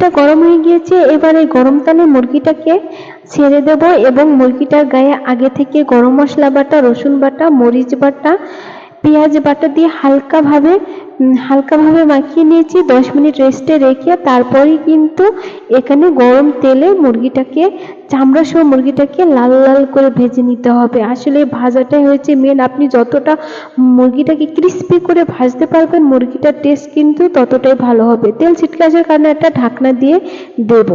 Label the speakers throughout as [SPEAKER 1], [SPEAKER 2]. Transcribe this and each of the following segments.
[SPEAKER 1] তেলটা গরম হয়ে গিয়েছে। এবার এই গরম তেলে মুরগিটাকে ছেড়ে দেব এবং মুরগিটার গায়ে আগে থেকে গরম মশলা বাটা, রসুন বাটা, মরিচ বাটা, পেঁয়াজ বাটা দিয়ে হালকাভাবে মাখিয়ে নিয়েছি। 10 মিনিট রেস্টে রেখে তারপরেই কিন্তু এখানে গরম তেলে চামড়া সহ মুরগিটাকে লাল লাল করে ভেজে নিতে হবে। আসলে ভাজাটাই হচ্ছে মেন। আপনি যতটা মুরগিটাকে ক্রিস্পি করে ভাজতে পারবেন, মুরগিটার টেস্ট কিন্তু ততটাই ভালো হবে। তেল ছিটকে আসার কারণে একটা ঢাকনা দিয়ে দেব।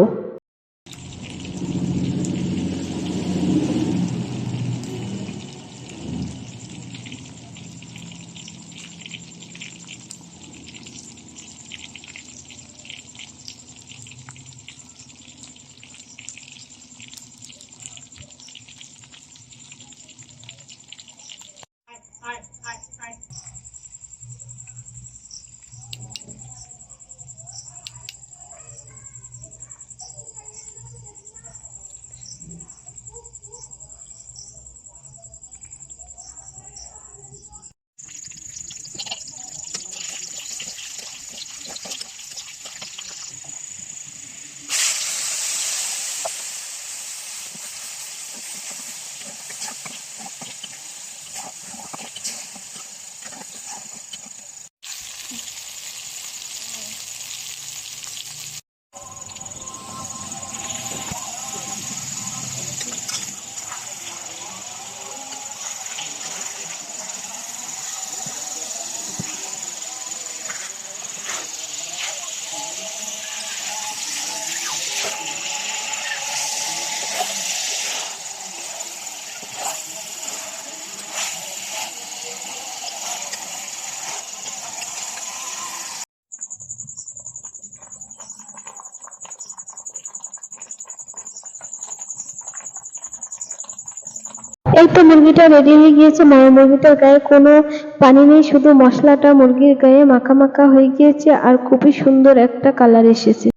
[SPEAKER 1] এই তো মুরগিটা রেডি হয়ে গিয়েছে। মুরগিটার গায়ে কোনো পানি নেই, শুধু মশলাটা মুরগির গায়ে মাখা মাখা হয়ে গিয়েছে আর খুবই সুন্দর একটা কালার এসেছে।